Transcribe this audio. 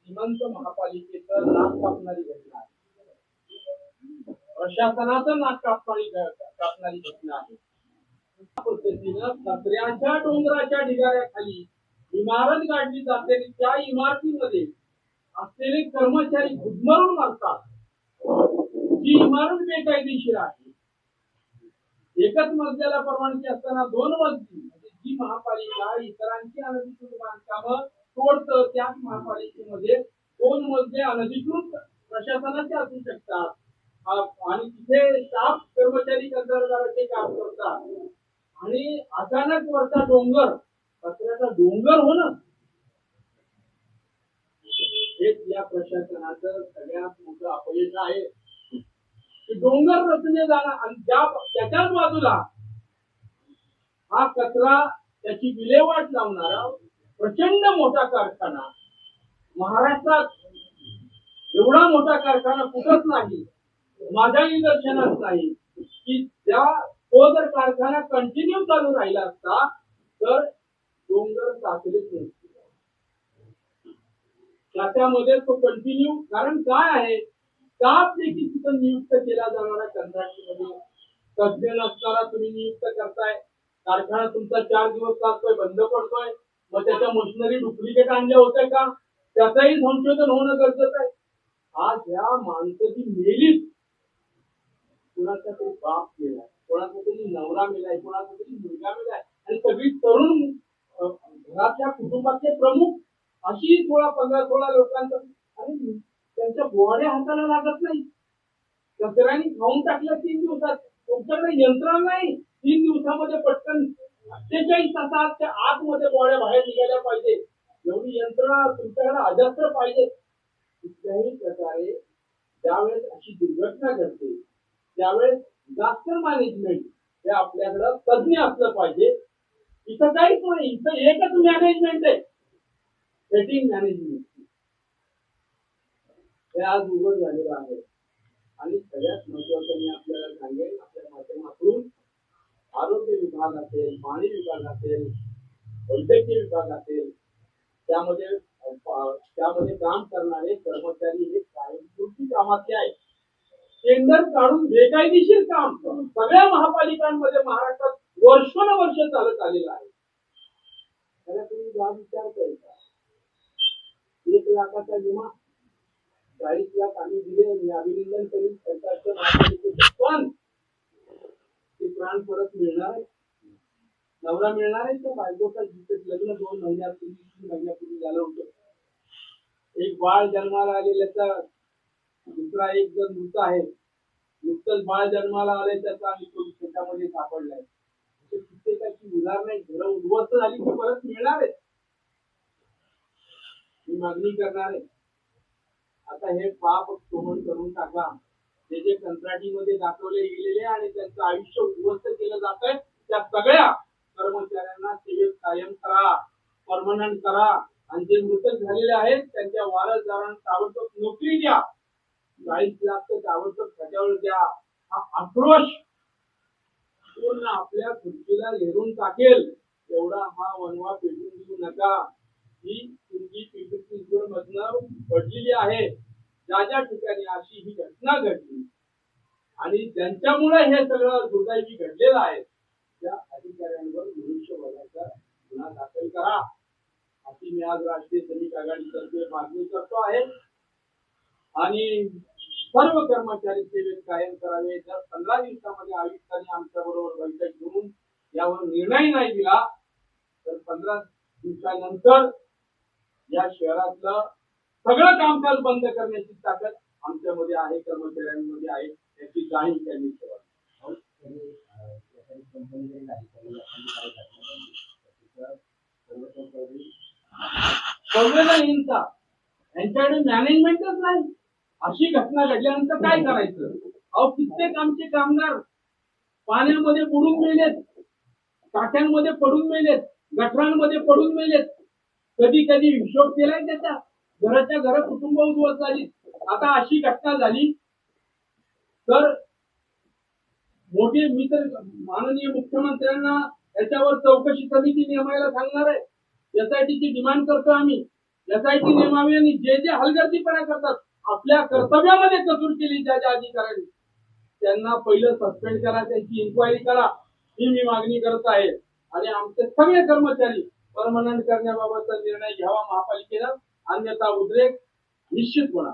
श्रीमंत महापालिकेचं नाक कापणारी घटना आहे, प्रशासनाचं नाक कापणारी घटना आहे. पद्धतीनं कचऱ्याच्या डोंगराच्या ढिगाऱ्याखाली इमारत गाडली जाते, त्या इमारतीमध्ये असलेले कर्मचारी गुदमरून मारतात. जी इमारत बेकायदेशीर आहे, एकच मजल्याला परवानगी असताना 2 मजली म्हणजे जी महापालिका इतरांची अनधिकृत बांधकामं तोडतं, त्याच महापालिकेमध्ये 2 मजले अनधिकृत प्रशासनाचे असू शकतात आणि तिथे स्टाफ कर्मचारी कंत्राटदाराचे काम करतात आणि अचानक वरचा डोंगर, कचऱ्याचा डोंगर होणं, हेच या प्रशासनाचं सगळ्यात मोठं अपयश आहे. डोंगर रचने जाणार आणि त्याच्याच बाजूला हा कचरा त्याची विल्हेवाट लावणारा प्रचंड मोठा कारखाना, महाराष्ट्रात एवढा मोठा कारखाना कुठंच नाही, माझ्या निदर्शनात नाही की तो जर कारखाना कंटिन्यू चालू राहिला असता तर डोंगर साचलेच नसते. त्यामध्ये तो कंटिन्यू, कारण काय आहे, स्टाफ देखील तिथं नियुक्त केला जाणारा कंत्राटीमध्ये तज्ञ नसणारा तुम्ही नियुक्त करताय. कारखाना तुमचा 4 दिवस चालतोय, बंद पडतोय, मग त्याच्या मशिनरी डुप्लिकेट आणल्या होत्या का, त्याचंही संशोधन होणं गरजेचं आहे. आज या माणसाची मेलीच, कुणाचा तरी बाप मेलाय, कोणाचा तरी नवरा मेलाय, कोणाचा तरी मुलगा मेलाय आणि सगळी तरुण घरातल्या कुटुंबातले प्रमुख अशी 15-16 लोकांचा, आणि त्यांच्या बॉड्या हाताला लागत नाही. कचऱ्याने खाऊन टाकल्या 3 दिवसात. तुमच्याकडे यंत्रणा नाही, 3 दिवसामध्ये पटकन 48 तासाच्या आतमध्ये बॉड्या बाहेर निघाल्या पाहिजे, एवढी यंत्रणा तुमच्याकडे अजस्त्र पाहिजे. कुठल्याही प्रकारे ज्यावेळेस अशी दुर्घटना घडते त्यावेळेस डिझास्टर मॅनेजमेंट हे आपल्याकडे तज्ञ असलं पाहिजे. इथं काहीच नाही, इथं एकच मॅनेजमेंट आहे, सेटिंग मॅनेजमेंट. हे आज उघड झालेलं आहे. आणि सगळ्यात महत्वाचं मी आपल्याला सांगेन, आपल्या माध्यमातून आरोग्य विभाग असेल, पाणी विभाग असेल, वैद्यकीय विभाग असेल, त्यामध्ये काम करणारे कर्मचारी हे कायमस्वरूपी कामाचे आहेत. टेंडर काढून बेकायदेशीर काम सगळ्या महापालिकांमध्ये महाराष्ट्रात वर्षानुवर्ष चालत आलेलं आहे. त्याला तुम्ही जाब विचारताय का? 1 लाखाचा विमा 40 लाख आम्ही दिले, मी अभिनंदन करीन सरकारच्या महापालिकेचे, पण ते प्राण परत मिळणार आहे, नवरा मिळणार आहे त्या बायकोचा, जिथे लग्न 2 महिन्यापूर्वी 3 महिन्यापूर्वी झालं होतं, एक बाळ जन्माला आलेल्याचा दुसरा एक जण मृत आहे, नुकतंच बाळ जन्माला आलंय त्याचा आणि तो त्याच्यामध्ये सापडलाय. कित्येकाची उधार नाही, घरं उद्ध्वस्त झाली की परत मिळणार आहे, मी मागणी करणार आहे. आता हे पाप सोहन करून टाका. जे कंत्राटीमध्ये दाखवले गेलेले आणि त्यांचं आयुष्य उद्ध्वस्त केलं जात आहे, त्या सगळ्या कर्मचाऱ्यांना सेवेत कायम करा, परमनंट करा आणि जे मृतक झालेले आहेत त्यांच्या वारसदारांना ताबडतोब नोकरी द्या. 40 लाख तर ताबडतोब त्याच्यावर द्या. हा आक्रोश पूर्ण आपल्या खुर्चीला लेरून टाकेल एवढा हा वनवा पेटून देऊ नका. ही तुमची पिंपरी मधनं पडलेली आहे. ज्या ठिकाणी अशी ही घटना घडली आणि ज्यांच्यामुळे हे सगळं दुर्दैवी घडलेलं आहे त्या अधिकाऱ्यांवर मनुष्यवधाचा गुन्हा दाखल करा, अशी मी आज राष्ट्रीय श्रमिक आघाडीतर्फे मागणी करतो आहे. आणि सर्व कर्मचारी सेवेत कायम करावे. जर 15 दिवसामध्ये आयुक्तांनी आमच्या बरोबर बैठक घेऊन यावर निर्णय नाही दिला तर 15 दिवसानंतर या शहरातलं सगळं कामकाज बंद करण्याची ताकद आमच्यामध्ये आहे, कर्मचाऱ्यांमध्ये आहे, याची जाणीव त्यांनी ठेवावी. संवेदनहीनता, यांच्याकडे मॅनेजमेंटच नाही. अशी घटना घडल्यानंतर काय करायचं? अहो, कित्येक आमचे कामगार पाण्यामध्ये बुडून मेलेत, टाक्यांमध्ये पडून मेलेत, गटरांमध्ये पडून मेलेत. कधी कधी हिशोब केलाय त्याचा, घराच्या घर कुटुंब उद्ध्वस्त झाली. आता अशी घटना झाली तर मी तर माननीय मुख्यमंत्र्यांना याच्यावर चौकशी समिती नेमायला सांगणार आहे. एसआयटीची डिमांड करतो आम्ही. एसआयटी नेमावी आणि जे जे हलगर्जीपणा करतात, आपल्या कर्तव्यामध्ये कसूर केली ज्या ज्या अधिकाऱ्यांनी, त्यांना पहिलं सस्पेंड करा, त्यांची इन्क्वायरी करा, ही मी मागणी करत आहे. आणि आमचे सगळे कर्मचारी परमनंट करण्याबाबतचा निर्णय घ्यावा महापालिकेनं, अन्यथा उद्रेक निश्चित होणार.